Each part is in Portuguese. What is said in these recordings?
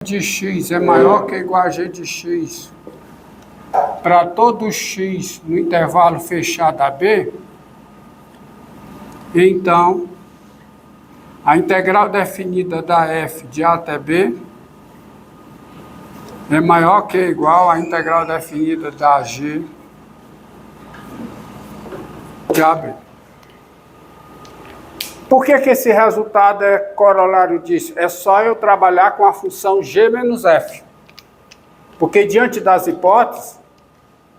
de x é maior que ou igual a g de x para todo x no intervalo fechado AB, então a integral definida da f de A até B é maior que ou igual à integral definida da g de AB. Por que esse resultado é corolário disso? É só eu trabalhar com a função g menos f. Porque diante das hipóteses,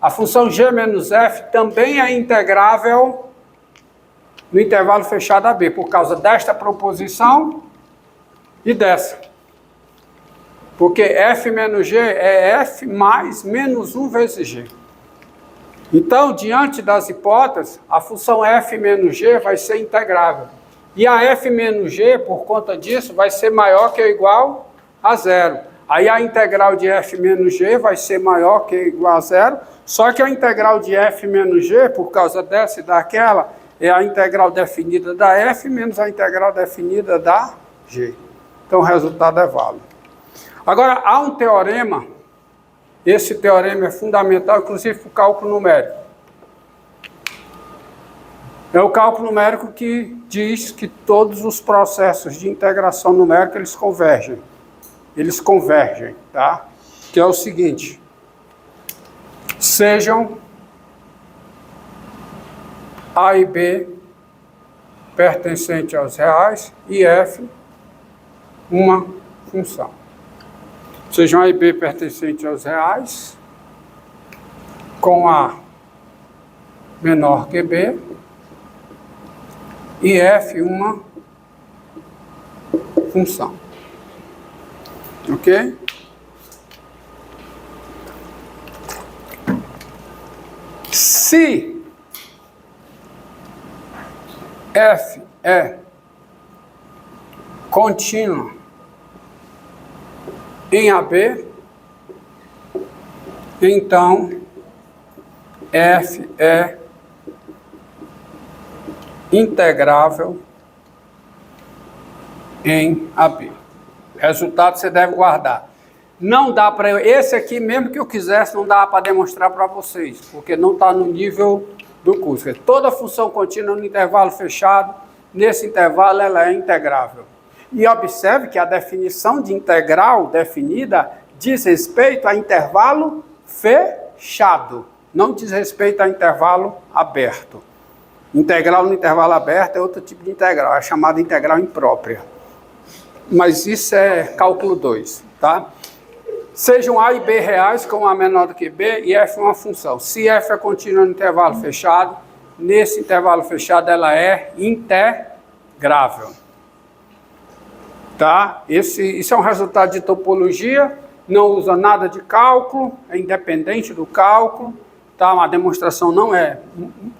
a função g menos f também é integrável no intervalo fechado AB, por causa desta proposição e dessa. Porque f menos g é f mais menos 1 vezes g. Então, diante das hipóteses, a função f menos g vai ser integrável. E a f menos g, por conta disso, vai ser maior que ou igual a zero. Aí a integral de f menos g vai ser maior que ou igual a zero, só que a integral de f menos g, por causa dessa e daquela, é a integral definida da f menos a integral definida da g. Então o resultado é válido. Agora, há um teorema, esse teorema é fundamental, inclusive para o cálculo numérico. É o cálculo numérico que diz que todos os processos de integração numérica, eles convergem. Eles convergem, tá? Que é o seguinte: sejam A e B pertencentes aos reais e f uma função. Sejam A e B pertencentes aos reais, com A menor que B, e f uma função. Ok? Se f é contínua em AB, então f é integrável em AB. Resultado você deve guardar. Não dá para... Esse aqui, mesmo que eu quisesse, não dá para demonstrar para vocês, porque não está no nível do curso. Toda função contínua no intervalo fechado, nesse intervalo ela é integrável. E observe que a definição de integral definida diz respeito a intervalo fechado, não diz respeito a intervalo aberto. Integral no intervalo aberto é outro tipo de integral, é chamada integral imprópria. Mas isso é cálculo 2, tá? Sejam A e B reais com A menor do que B e f uma função. Se f é contínua no intervalo fechado, nesse intervalo fechado ela é integrável. Tá? Isso é um resultado de topologia, não usa nada de cálculo, é independente do cálculo, tá? Uma demonstração não é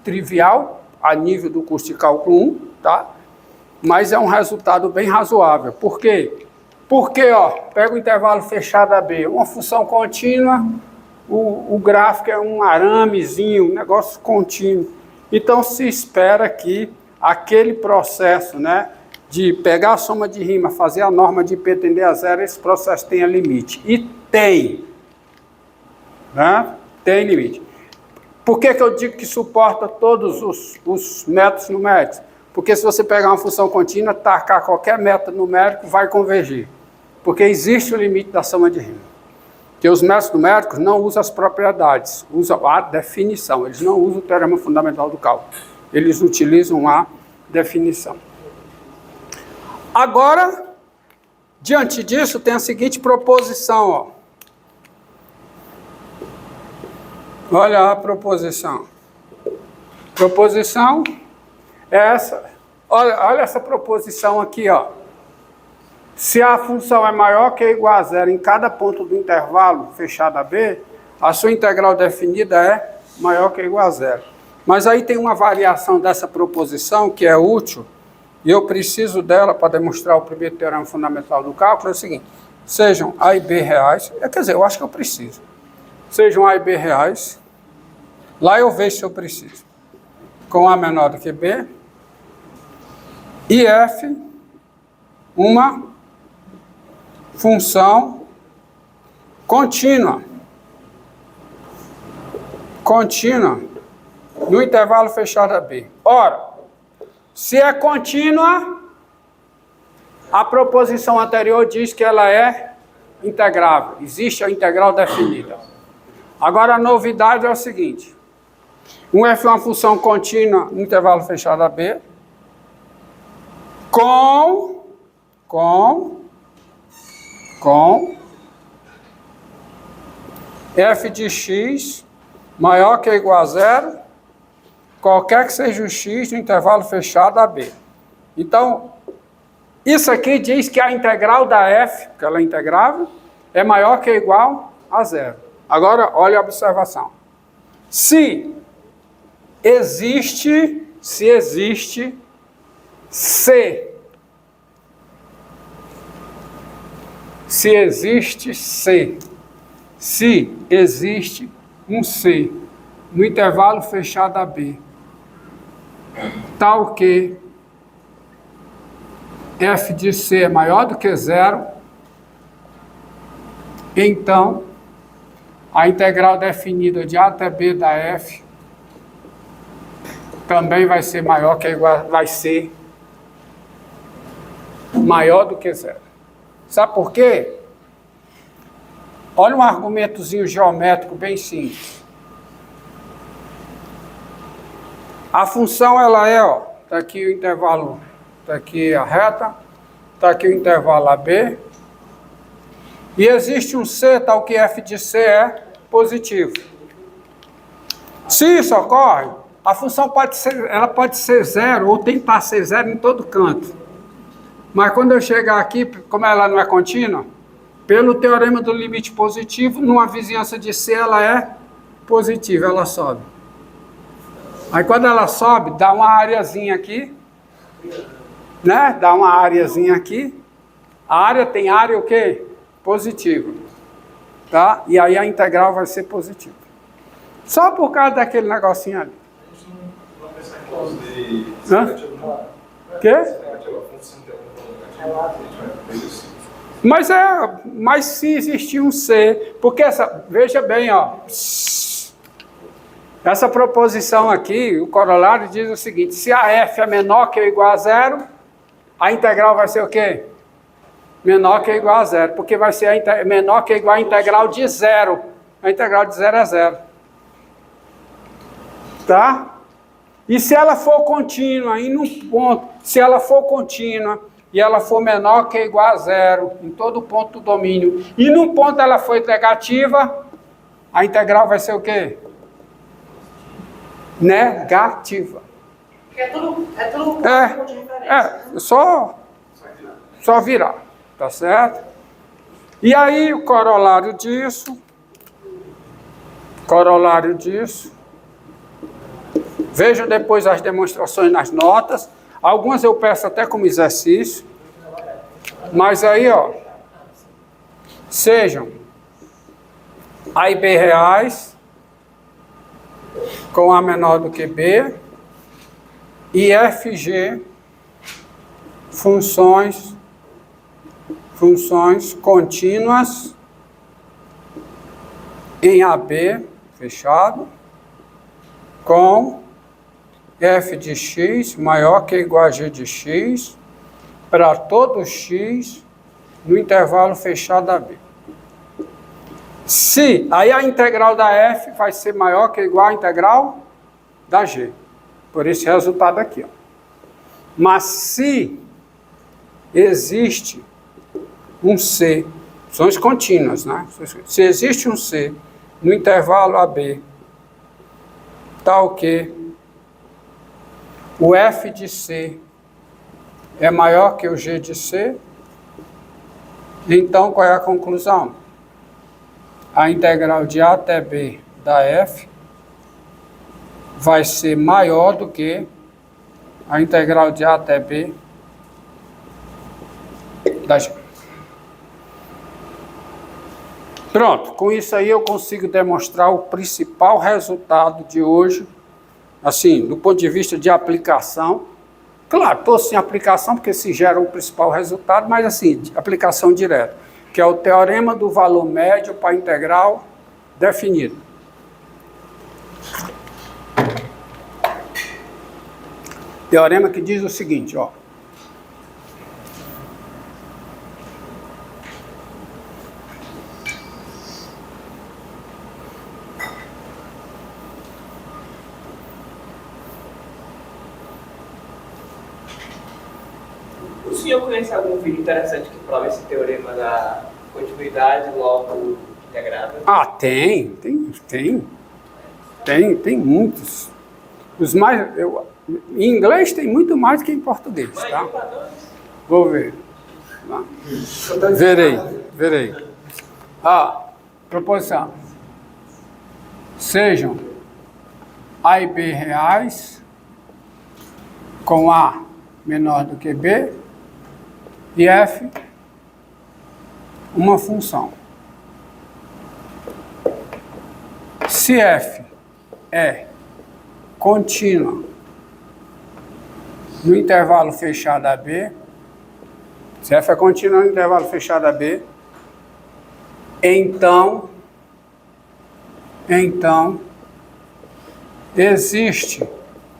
trivial a nível do curso de cálculo 1, tá? Mas é um resultado bem razoável. Por quê? Porque, ó, pega o intervalo fechado AB, uma função contínua, o gráfico é um aramezinho, um negócio contínuo. Então se espera que aquele processo, né, de pegar a soma de rima, fazer a norma de P tender a zero, esse processo tenha limite. E tem. Né? Tem limite. Por que eu digo que suporta todos os métodos numéricos? Porque se você pegar uma função contínua, tacar qualquer método numérico, vai convergir. Porque existe o limite da soma de rima. Porque os métodos numéricos não usam as propriedades, usam a definição. Eles não usam o teorema fundamental do cálculo. Eles utilizam a definição. Agora, diante disso, tem a seguinte proposição, ó. Olha a proposição. Proposição é essa. Olha essa proposição aqui, ó. Se a função é maior que ou igual a zero em cada ponto do intervalo fechado AB, a sua integral definida é maior que ou igual a zero. Mas aí tem uma variação dessa proposição que é útil, e eu preciso dela para demonstrar o primeiro teorema fundamental do cálculo, é o seguinte: sejam A e B reais, quer dizer, eu acho que eu preciso. Sejam A e B reais, lá eu vejo se eu preciso, com A menor do que B, e f uma função contínua. Contínua no intervalo fechado AB. Ora, se é contínua, a proposição anterior diz que ela é integrável. Existe a integral definida. Agora, a novidade é o seguinte. Um f é uma função contínua no intervalo fechado AB com f de x maior que ou igual a zero, qualquer que seja o x no intervalo fechado AB. Então, isso aqui diz que a integral da f, que ela é integrável, é maior que ou igual a zero. Agora, olha a observação. Se existe C, se existe um C no intervalo fechado AB, tal que f de C é maior do que zero, então a integral definida de A até B da f também vai ser maior que igual, vai ser maior do que zero. Sabe por quê? Olha um argumentozinho geométrico bem simples. A função, ela é, ó, tá aqui o intervalo, tá aqui a reta, tá aqui o intervalo AB, e existe um C, tal que f de C é positivo. Se isso ocorre, a função pode ser zero, ou tentar ser zero em todo canto. Mas quando eu chegar aqui, como ela não é contínua, pelo teorema do limite positivo, numa vizinhança de C, ela é positiva, ela sobe. Aí quando ela sobe, dá uma areazinha aqui, né? Dá uma areazinha aqui. A área tem área o quê? Positiva. Tá? E aí a integral vai ser positiva. Só por causa daquele negocinho ali. Hã? Quê? Mas se existir um C, porque veja bem, ó, essa proposição aqui, o corolário diz o seguinte: se a f é menor que ou igual a zero, a integral vai ser o quê? Menor que ou igual a zero, porque vai ser menor que ou igual a integral de zero. A integral de zero é zero. Tá? E se ela for contínua, em um ponto, se ela for contínua e ela for menor que ou igual a zero, em todo ponto do domínio, e num ponto ela foi negativa, a integral vai ser o quê? Negativa. É tudo de referência. Só virar, tá certo? E aí o corolário disso, vejam depois as demonstrações nas notas, algumas eu peço até como exercício, mas aí, ó, sejam A e B reais, com A menor do que B, e FG, funções contínuas em AB, fechado, com f de x maior que ou igual a g de x, para todo x no intervalo fechado AB. Se, aí a integral da f vai ser maior que ou igual à integral da g, por esse resultado aqui, ó. Mas se existe um C, funções contínuas, né? Se existe um C no intervalo AB, tal que o f de C é maior que o g de C, então qual é a conclusão? A integral de A até B da f vai ser maior do que a integral de A até B da g. Pronto, com isso aí eu consigo demonstrar o principal resultado de hoje, assim, do ponto de vista de aplicação. Claro, estou sem aplicação porque se gera o principal resultado, mas assim, aplicação direta. que é o teorema do valor médio para a integral definida. Teorema que diz o seguinte, ó. O senhor conhece algum vídeo interessante que prova esse teorema da continuidade logo integrada? Ah, tem muitos. Os mais, em inglês tem muito mais que em português, tá? Vou ver. Tá? Verei. Proposição. Sejam A e B reais, com A menor do que B, e F uma função. Se F é contínua no intervalo fechado AB, se F é contínua no intervalo fechado AB, então existe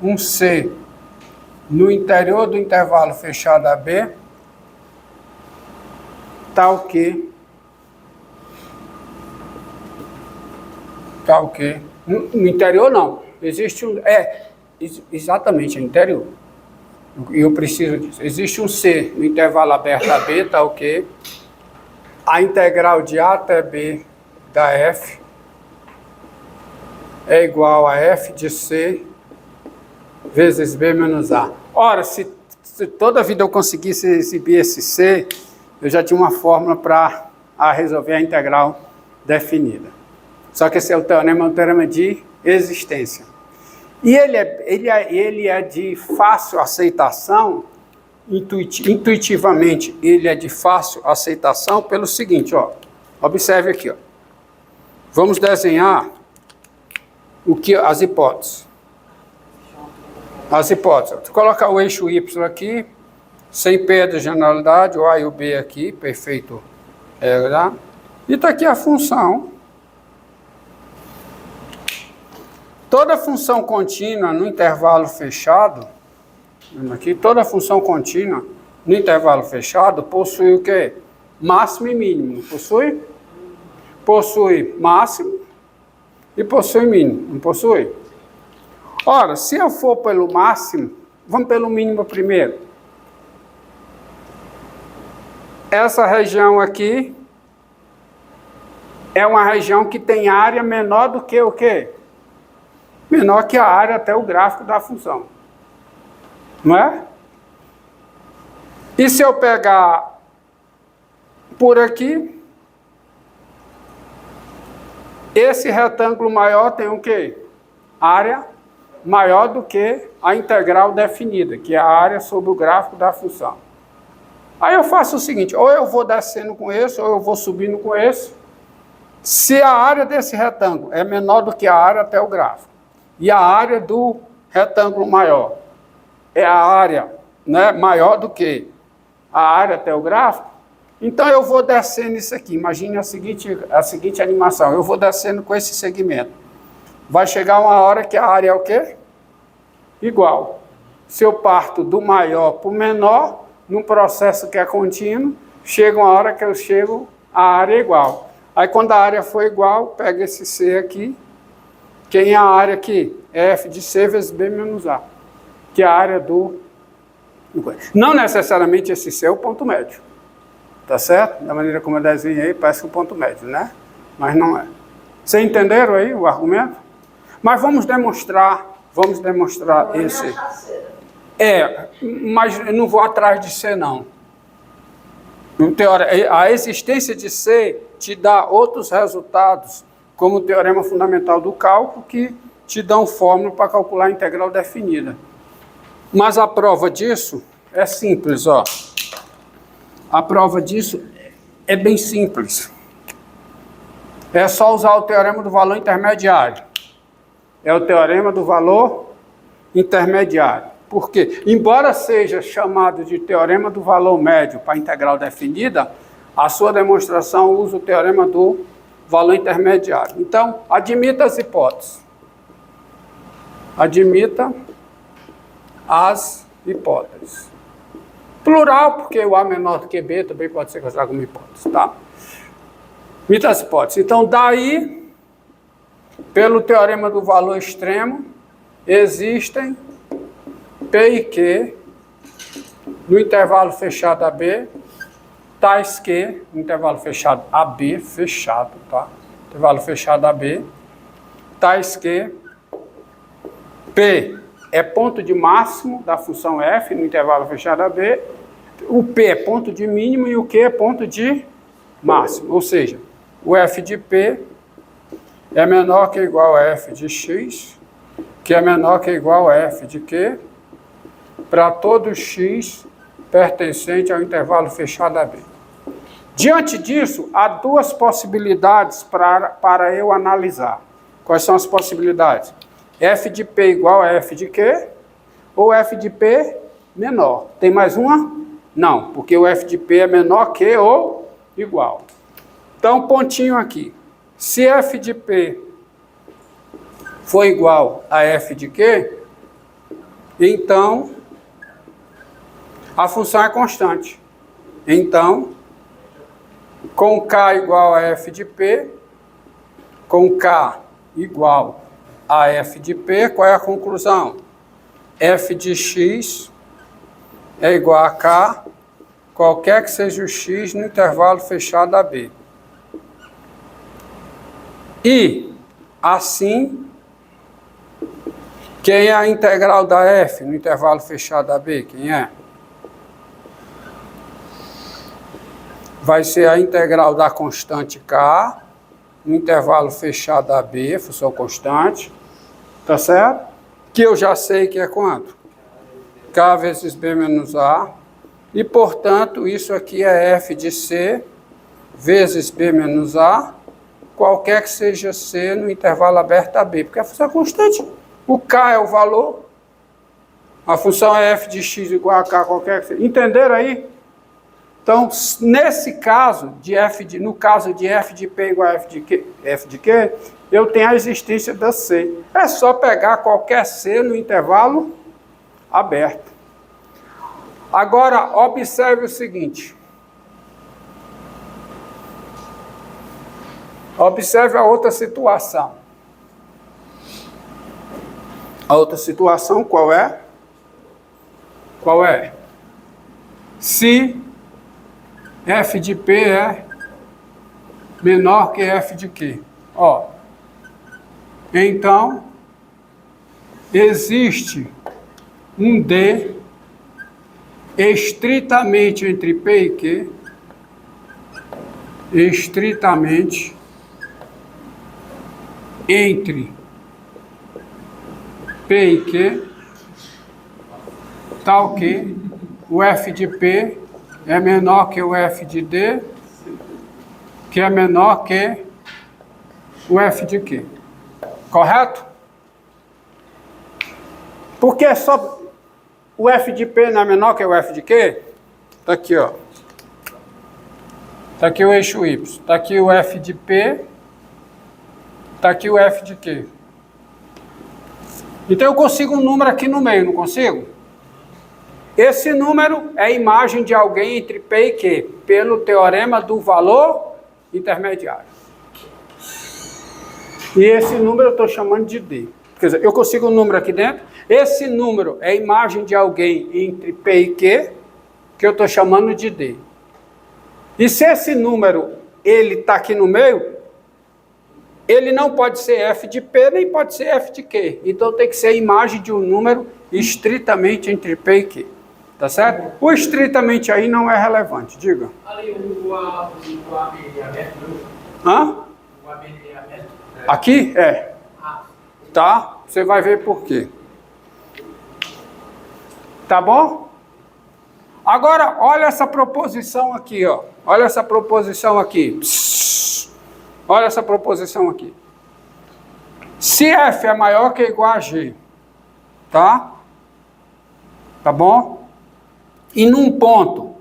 um C no interior do intervalo fechado AB, tal que no interior não, existe um, exatamente, é interior, eu preciso disso, existe um C no intervalo aberto AB, tal que a integral de A até B da F é igual a F de C vezes B menos A. Ora, se toda a vida eu conseguisse exibir esse C, eu já tinha uma fórmula para resolver a integral definida. Só que esse é um teorema de existência. E ele é de fácil aceitação, intuitivamente, ele é de fácil aceitação pelo seguinte, ó. Observe aqui, ó. Vamos desenhar as hipóteses. As hipóteses. Vou colocar o eixo Y aqui, sem perda de generalidade, o A e o B aqui, perfeito. E está aqui a função. Toda função contínua no intervalo fechado, aqui, toda função contínua no intervalo fechado possui o quê? Máximo e mínimo. Possui? Possui máximo e possui mínimo. Não possui? Ora, se eu for pelo máximo, vamos pelo mínimo primeiro. Essa região aqui é uma região que tem área menor do que o quê? Menor que a área até o gráfico da função. Não é? E se eu pegar por aqui, esse retângulo maior tem o quê? Área maior do que a integral definida, que é a área sobre o gráfico da função. Aí eu faço o seguinte, ou eu vou descendo com esse, ou eu vou subindo com esse. Se a área desse retângulo é menor do que a área até o gráfico, e a área do retângulo maior é a área, né, maior do que a área até o gráfico, então eu vou descendo isso aqui. Imagine a seguinte animação. Eu vou descendo com esse segmento. Vai chegar uma hora que a área é o quê? Igual. Se eu parto do maior para o menor, num processo que é contínuo, chega uma hora que eu chego à área igual. Aí quando a área for igual, pega esse C aqui. Quem é a área aqui? É F de C vezes B menos A, que é a área do... Não necessariamente esse C é o ponto médio, tá certo? Da maneira como eu desenhei, parece o ponto médio, né? Mas não é. Vocês entenderam aí o argumento? Mas vamos demonstrar esse... Mas eu não vou atrás de C, não. A existência de C te dá outros resultados, como o teorema fundamental do cálculo, que te dão fórmula para calcular a integral definida. Mas a prova disso é simples, ó. A prova disso é bem simples. É só usar o teorema do valor intermediário. É o teorema do valor intermediário. Por quê? Embora seja chamado de teorema do valor médio para a integral definida, a sua demonstração usa o teorema do valor intermediário. Então, admita as hipóteses. Admita as hipóteses. Plural, porque o A menor do que B também pode ser considerado como hipótese, tá? Admita as hipóteses. Então, daí, pelo teorema do valor extremo, existem P e Q no intervalo fechado AB, tais que, no intervalo fechado AB, fechado, tá? Intervalo fechado AB, tais que P é ponto de máximo da função f no intervalo fechado AB, o P é ponto de mínimo e o Q é ponto de máximo. Ou seja, o f de P é menor que ou igual a f de x, que é menor que ou igual a f de Q, para todo x pertencente ao intervalo fechado AB. Diante disso, há duas possibilidades para eu analisar. Quais são as possibilidades? F de P igual a F de Q ou F de P menor. Tem mais uma? Não, porque o F de P é menor que ou igual. Então, pontinho aqui. Se F de P for igual a F de Q, então a função é constante. Então, com K igual a F de P, com K igual a F de P, qual é a conclusão? F de X é igual a K, qualquer que seja o X no intervalo fechado AB. E, assim, quem é a integral da F no intervalo fechado AB? Quem é? Vai ser a integral da constante K no intervalo fechado AB, função constante, tá certo? Que eu já sei que é quanto? K vezes B menos A, e, portanto, isso aqui é F de C vezes B menos A, qualquer que seja C no intervalo aberto AB, porque a função é constante. O K é o valor, a função é F de X igual a K, qualquer que seja. Entenderam aí? Então, nesse caso, no caso de F de P igual a F de Q, eu tenho a existência da C. É só pegar qualquer C no intervalo aberto. Agora, observe o seguinte. Observe a outra situação. A outra situação qual é? Qual é? Se F de P é menor que F de Q. Ó, então, existe um D estritamente entre P e Q, estritamente entre P e Q, tal que o F de P é menor que o F de D, que é menor que o F de Q. Correto? Porque só o F de P não é menor que o F de Q? Está aqui, ó. Está aqui o eixo Y. Está aqui o F de P. Está aqui o F de Q. Então eu consigo um número aqui no meio, não consigo? Esse número é a imagem de alguém entre P e Q, pelo teorema do valor intermediário. E esse número eu estou chamando de D. Quer dizer, eu consigo um número aqui dentro. Esse número é a imagem de alguém entre P e Q, que eu estou chamando de D. E se esse número ele está aqui no meio, ele não pode ser F de P, nem pode ser F de Q. Então tem que ser a imagem de um número estritamente entre P e Q. Tá certo? O estritamente aí não é relevante. Diga. Ali o AB é aberto? Hã? O AB é aberto? Aqui? É. Tá? Você vai ver por quê. Tá bom? Agora, olha essa proposição aqui, ó. Olha essa proposição aqui. Olha essa proposição aqui. Se F é maior que ou igual a G, tá? Tá bom? E num ponto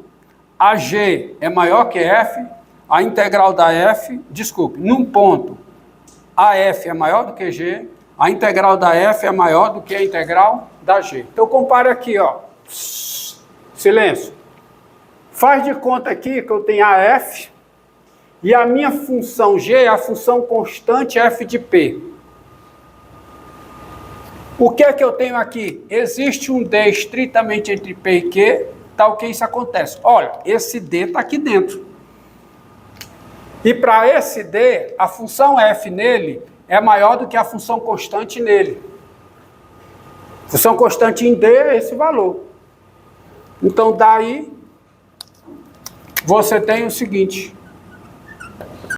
a G é maior que F, a integral da F, desculpe, num ponto, a F é maior do que G, a integral da F é maior do que a integral da G. Então, compare aqui, ó. Silêncio. Faz de conta aqui que eu tenho a F e a minha função G é a função constante F de P. O que é que eu tenho aqui? Existe um D estritamente entre P e Q, tal que isso acontece. Olha, esse D está aqui dentro. E para esse D, a função F nele é maior do que a função constante nele. Função constante em D é esse valor. Então, daí, você tem o seguinte.